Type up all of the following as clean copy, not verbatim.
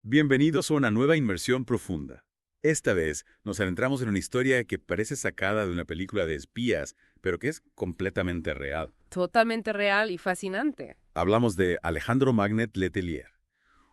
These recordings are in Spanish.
Bienvenidos a una nueva inmersión profunda. Esta vez nos adentramos en una historia que parece sacada de una película de espías, pero que es completamente real. Totalmente real y fascinante. Hablamos de Alejandro Magnet Letelier,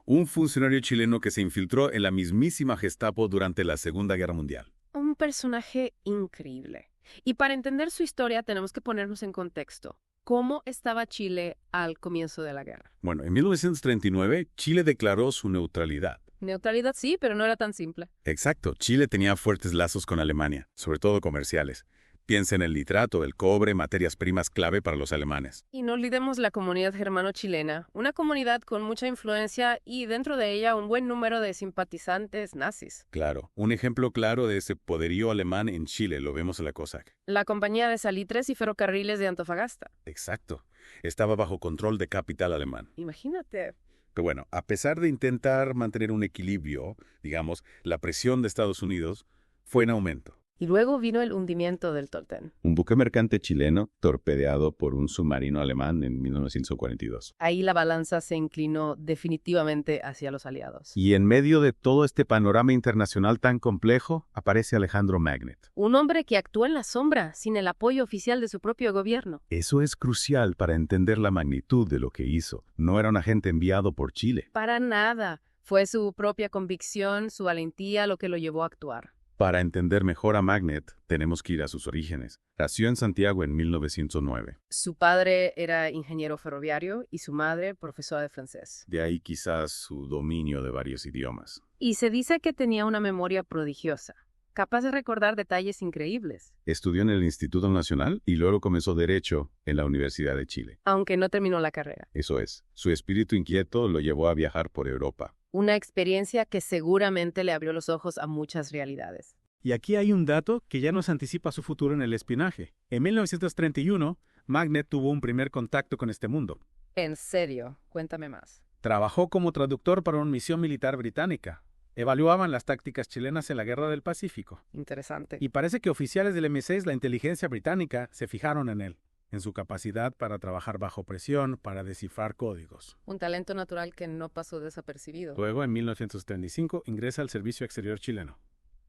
un funcionario chileno que se infiltró en la mismísima Gestapo durante la Segunda Guerra Mundial. Un personaje increíble. Y para entender su historia tenemos que ponernos en contexto. ¿Cómo estaba Chile al comienzo de la guerra? Bueno, en 1939, Chile declaró su neutralidad. Neutralidad sí, pero no era tan simple. Exacto, Chile tenía fuertes lazos con Alemania, sobre todo comerciales. Piensa en el nitrato, el cobre, materias primas clave para los alemanes. Y no olvidemos la comunidad germano-chilena, una comunidad con mucha influencia y dentro de ella un buen número de simpatizantes nazis. Claro, un ejemplo claro de ese poderío alemán en Chile lo vemos en la COSAC. La Compañía de Salitres y Ferrocarriles de Antofagasta. Exacto, estaba bajo control de capital alemán. Imagínate. Pero bueno, a pesar de intentar mantener un equilibrio, digamos, la presión de Estados Unidos fue en aumento. Y luego vino el hundimiento del Tolten. Un buque mercante chileno torpedeado por un submarino alemán en 1942. Ahí la balanza se inclinó definitivamente hacia los aliados. Y en medio de todo este panorama internacional tan complejo, aparece Alejandro Magnet. Un hombre que actuó en la sombra, sin el apoyo oficial de su propio gobierno. Eso es crucial para entender la magnitud de lo que hizo. No era un agente enviado por Chile. Para nada. Fue su propia convicción, su valentía lo que lo llevó a actuar. Para entender mejor a Magnet, tenemos que ir a sus orígenes. Nació en Santiago en 1909. Su padre era ingeniero ferroviario y su madre profesora de francés. De ahí quizás su dominio de varios idiomas. Y se dice que tenía una memoria prodigiosa, capaz de recordar detalles increíbles, Estudió en el Instituto Nacional y luego comenzó Derecho en la Universidad de Chile. aunque no terminó la carrera. Eso es, su espíritu inquieto lo llevó a viajar por Europa. Una experiencia que seguramente le abrió los ojos a muchas realidades. Y aquí hay un dato que ya nos anticipa su futuro en el espionaje. En 1931, Magnet tuvo un primer contacto con este mundo. En serio, cuéntame más. Trabajó como traductor para una misión militar británica. Evaluaban las tácticas chilenas en la Guerra del Pacífico. Interesante. Y parece que oficiales del M6, la inteligencia británica, se fijaron en él, en su capacidad para trabajar bajo presión, para descifrar códigos. Un talento natural que no pasó desapercibido. Luego, en 1935, ingresa al Servicio Exterior chileno.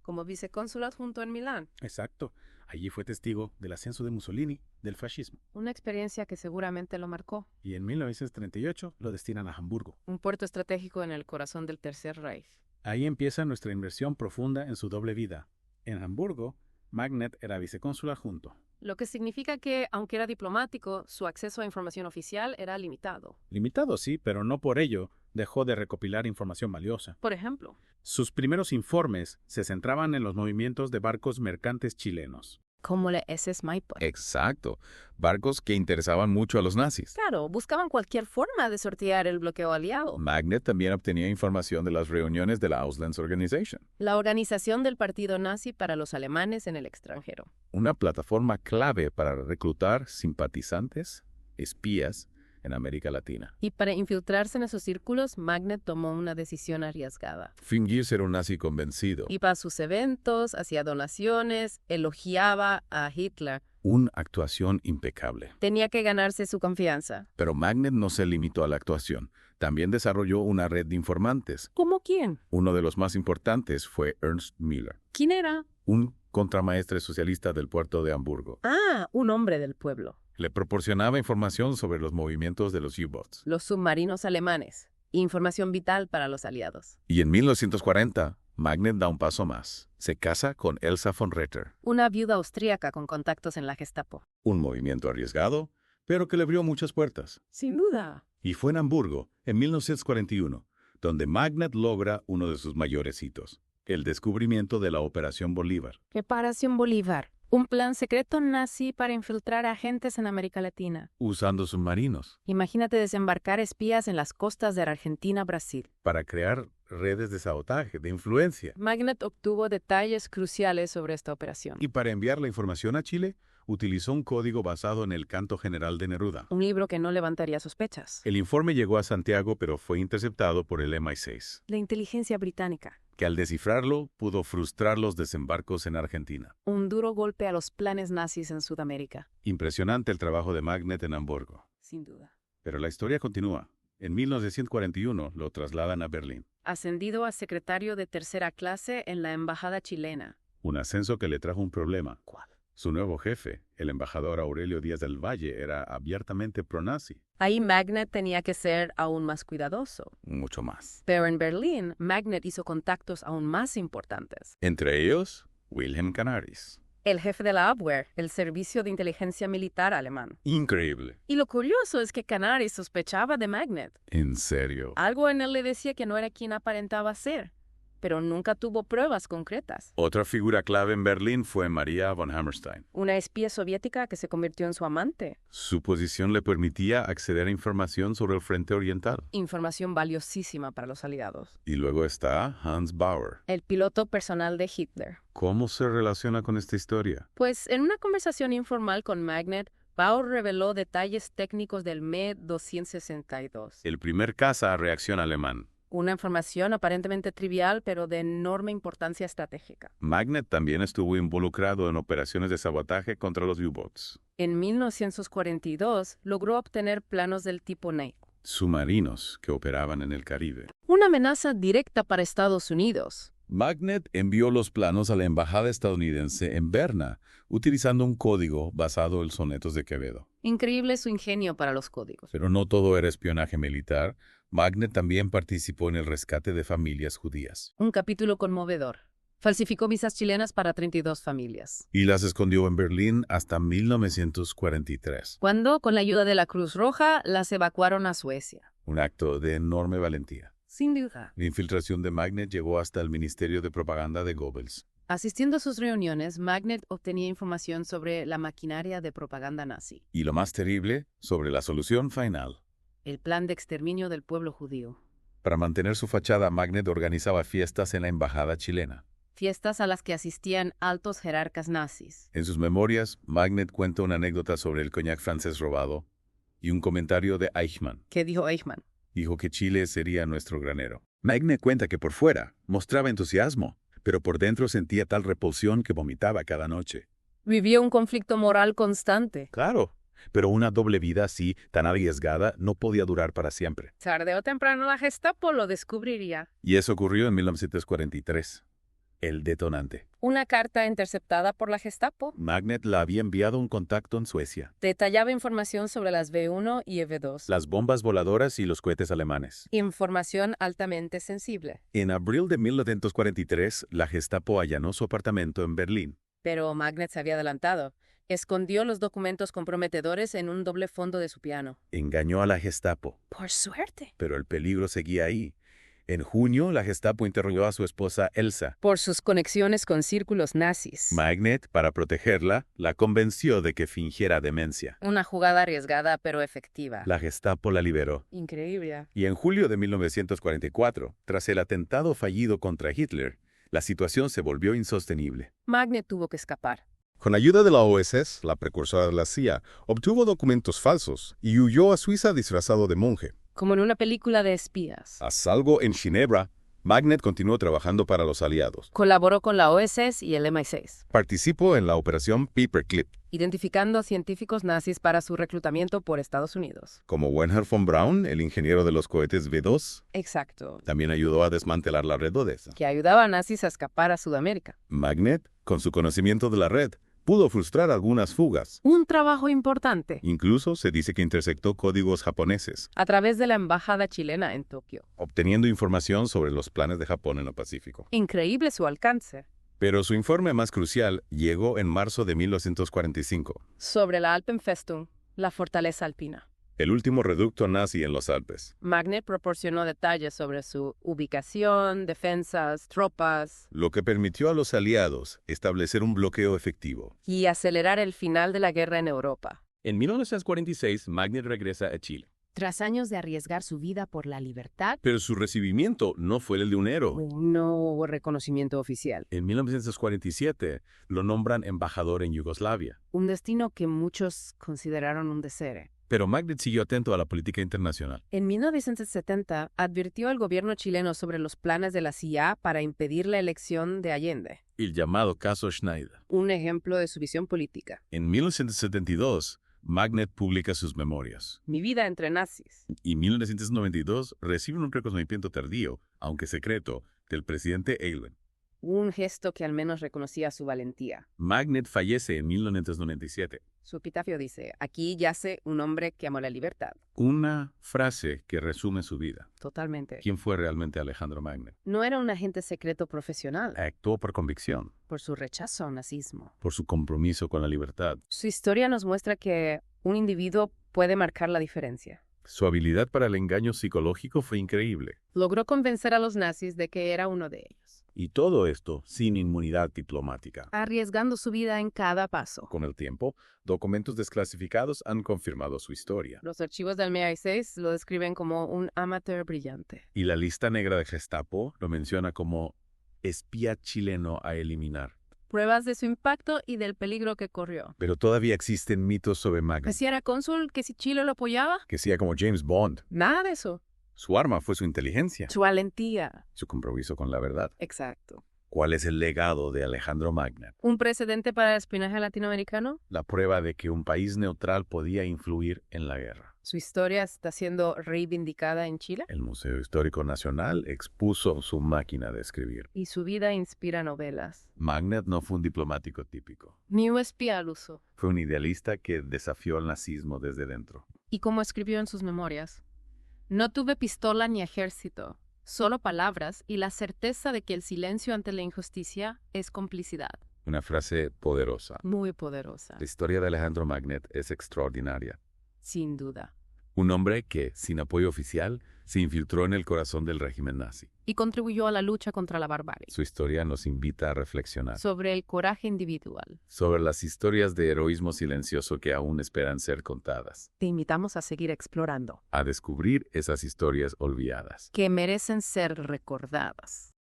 Como vicecónsul adjunto en Milán. Exacto. Allí fue testigo del ascenso de Mussolini, del fascismo. Una experiencia que seguramente lo marcó. Y en 1938 lo destinan a Hamburgo. Un puerto estratégico en el corazón del Tercer Reich. Ahí empieza nuestra inmersión profunda en su doble vida. En Hamburgo, Magnet era vicecónsul adjunto. Lo que significa que, aunque era diplomático, su acceso a información oficial era limitado. Limitado sí, pero no por ello dejó de recopilar información valiosa. Por ejemplo, Sus primeros informes se centraban en los movimientos de barcos mercantes chilenos. como la SS Maipo. Exacto, barcos que interesaban mucho a los nazis. Claro, buscaban cualquier forma de sortear el bloqueo aliado. Magnet también obtenía información de las reuniones de la Auslands Organization, La organización del partido nazi para los alemanes en el extranjero. una plataforma clave para reclutar simpatizantes, espías, en América Latina. Y para infiltrarse en esos círculos, Magnet tomó una decisión arriesgada. Fingir ser un nazi convencido. Iba a sus eventos, hacía donaciones, elogiaba a Hitler. Una actuación impecable. Tenía que ganarse su confianza. Pero Magnet no se limitó a la actuación. También desarrolló una red de informantes. ¿Cómo quién? Uno de los más importantes fue Ernst Müller, ¿Quién era? un contramaestre socialista del puerto de Hamburgo. Ah, un hombre del pueblo. Le proporcionaba información sobre los movimientos de los U-boats. Los submarinos alemanes. Información vital para los aliados. Y en 1940, Magnet da un paso más. Se casa con Elsa von Retter. Una viuda austríaca con contactos en la Gestapo. Un movimiento arriesgado, pero que le abrió muchas puertas. Sin duda. Y fue en Hamburgo, en 1941, donde Magnet logra uno de sus mayores hitos, el descubrimiento de la Operación Bolívar. Reparación Bolívar. Un plan secreto nazi para infiltrar agentes en América Latina. Usando submarinos Imagínate desembarcar espías en las costas de Argentina, Brasil. para crear redes de sabotaje, de influencia. Magnet obtuvo detalles cruciales sobre esta operación. Y para enviar la información a Chile, utilizó un código basado en el Canto General de Neruda. Un libro que no levantaría sospechas. El informe llegó a Santiago, pero fue interceptado por el MI6, La inteligencia británica. que al descifrarlo pudo frustrar los desembarcos en Argentina. Un duro golpe a los planes nazis en Sudamérica. Impresionante el trabajo de Magnet en Hamburgo. Sin duda. Pero la historia continúa. En 1941 lo trasladan a Berlín. ascendido a secretario de tercera clase en la embajada chilena. Un ascenso que le trajo un problema. ¿Cuál? Su nuevo jefe, el embajador Aurelio Díaz del Valle, era abiertamente pro-nazi. Ahí Magnet tenía que ser aún más cuidadoso. Mucho más. Pero en Berlín, Magnet hizo contactos aún más importantes. Entre ellos, Wilhelm Canaris. El jefe de la Abwehr, el servicio de inteligencia militar alemán. Increíble. Y lo curioso es que Canaris sospechaba de Magnet. ¿En serio? Algo en él le decía que no era quien aparentaba ser, pero nunca tuvo pruebas concretas. Otra figura clave en Berlín fue María von Hammerstein. Una espía soviética que se convirtió en su amante. Su posición le permitía acceder a información sobre el Frente Oriental. Información valiosísima para los aliados. Y luego está Hans Bauer. El piloto personal de Hitler. ¿Cómo se relaciona con esta historia? Pues en una conversación informal con Magnet, Bauer reveló detalles técnicos del Me-262. El primer caza a reacción alemán. Una información aparentemente trivial, pero de enorme importancia estratégica. Magnet también estuvo involucrado en operaciones de sabotaje contra los U-boats. En 1942 logró obtener planos del tipo Nike. Submarinos que operaban en el Caribe. Una amenaza directa para Estados Unidos. Magnet envió los planos a la embajada estadounidense en Berna, utilizando un código basado en sonetos de Quevedo. Increíble su ingenio para los códigos. Pero no todo era espionaje militar. Magnet también participó en el rescate de familias judías. Un capítulo conmovedor. Falsificó visas chilenas para 32 familias. Y las escondió en Berlín hasta 1943. Cuando, con la ayuda de la Cruz Roja, las evacuaron a Suecia. Un acto de enorme valentía. Sin duda. La infiltración de Magnet llegó hasta el Ministerio de Propaganda de Goebbels. Asistiendo a sus reuniones, Magnet obtenía información sobre la maquinaria de propaganda nazi. Y lo más terrible, sobre la solución final. El plan de exterminio del pueblo judío. Para mantener su fachada, Magnet organizaba fiestas en la embajada chilena. Fiestas a las que asistían altos jerarcas nazis. En sus memorias, Magnet cuenta una anécdota sobre el coñac francés robado y un comentario de Eichmann. ¿Qué dijo Eichmann? Dijo que Chile sería nuestro granero. Magnet cuenta que por fuera mostraba entusiasmo, pero por dentro sentía tal repulsión que vomitaba cada noche. Vivió un conflicto moral constante. Claro, pero una doble vida así, tan arriesgada, no podía durar para siempre. Tarde o temprano la Gestapo lo descubriría. Y eso ocurrió en 1943. El detonante. Una carta interceptada por la Gestapo Magnet la había enviado a un contacto en Suecia. detallaba información sobre las V1 y V2. Las bombas voladoras y los cohetes alemanes. Información altamente sensible. En abril de 1943, la Gestapo allanó su apartamento en Berlín. Pero Magnet se había adelantado. Escondió los documentos comprometedores en un doble fondo de su piano. Engañó a la Gestapo. Por suerte. Pero el peligro seguía ahí. En junio, la Gestapo interrogó a su esposa Elsa. Por sus conexiones con círculos nazis. Magnet, para protegerla, la convenció de que fingiera demencia. Una jugada arriesgada pero efectiva. La Gestapo la liberó. Increíble. Y en julio de 1944, tras el atentado fallido contra Hitler, la situación se volvió insostenible. Magnet tuvo que escapar. Con ayuda de la OSS, la precursora de la CIA, obtuvo documentos falsos y huyó a Suiza disfrazado de monje. Como en una película de espías. A salvo en Ginebra, Magnet continuó trabajando para los aliados. Colaboró con la OSS y el MI6, Participó en la operación Paperclip, identificando científicos nazis para su reclutamiento por Estados Unidos. como Wernher von Braun, el ingeniero de los cohetes V2. Exacto. También ayudó a desmantelar la red Odessa. Que ayudaba a nazis a escapar a Sudamérica. Magnet, con su conocimiento de la red, pudo frustrar algunas fugas. Un trabajo importante. Incluso se dice que interceptó códigos japoneses, A través de la embajada chilena en Tokio. obteniendo información sobre los planes de Japón en el Pacífico. Increíble su alcance. Pero su informe más crucial llegó en marzo de 1945, Sobre la Alpenfestung, la fortaleza alpina. el último reducto nazi en los Alpes. Magnet proporcionó detalles sobre su ubicación, defensas, tropas Lo que permitió a los aliados establecer un bloqueo efectivo. y acelerar el final de la guerra en Europa. En 1946, Magnet regresa a Chile. Tras años de arriesgar su vida por la libertad, Pero su recibimiento no fue el de un héroe. no hubo reconocimiento oficial. En 1947 lo nombran embajador en Yugoslavia. Un destino que muchos consideraron un desere. Pero Magnet siguió atento a la política internacional. En 1970, advirtió al gobierno chileno sobre los planes de la CIA para impedir la elección de Allende. El llamado caso Schneider. Un ejemplo de su visión política. En 1972 Magnet publica sus memorias. Mi vida entre nazis. Y en 1992 recibe un reconocimiento tardío, aunque secreto, del presidente Eilen. Un gesto que al menos reconocía su valentía. Magnet fallece en 1997. Su epitafio dice, aquí yace un hombre que amó la libertad. Una frase que resume su vida. Totalmente. ¿Quién fue realmente Alejandro Magnet? No era un agente secreto profesional, Actuó por convicción, por su rechazo al nazismo. por su compromiso con la libertad. Su historia nos muestra que un individuo puede marcar la diferencia. Su habilidad para el engaño psicológico fue increíble. Logró convencer a los nazis de que era uno de ellos, Y todo esto sin inmunidad diplomática. arriesgando su vida en cada paso. Con el tiempo, documentos desclasificados han confirmado su historia. Los archivos del MI6 lo describen como un amateur brillante. Y la lista negra de Gestapo lo menciona como espía chileno a eliminar. Pruebas de su impacto y del peligro que corrió. Pero todavía existen mitos sobre Magnet. ¿Que si era cónsul? ¿Que si Chile lo apoyaba? Que sea como James Bond. Nada de eso. Su arma fue su inteligencia, Su valentía. su compromiso con la verdad. Exacto. ¿Cuál es el legado de Alejandro Magnet? ¿Un precedente para el espionaje latinoamericano? La prueba de que un país neutral podía influir en la guerra. ¿Su historia está siendo reivindicada en Chile? El Museo Histórico Nacional expuso su máquina de escribir. Y su vida inspira novelas. Magnet no fue un diplomático típico. Ni un espía al uso. Fue un idealista que desafió al nazismo desde dentro. Y como escribió en sus memorias, no tuve pistola ni ejército, solo palabras y la certeza de que el silencio ante la injusticia es complicidad. Una frase poderosa. Muy poderosa, La historia de Alejandro Magnet es extraordinaria. sin duda. Un hombre que, sin apoyo oficial, se infiltró en el corazón del régimen nazi. Y contribuyó a la lucha contra la barbarie. Su historia nos invita a reflexionar Sobre el coraje individual. sobre las historias de heroísmo silencioso que aún esperan ser contadas, Te invitamos a seguir explorando. a descubrir esas historias olvidadas. Que merecen ser recordadas.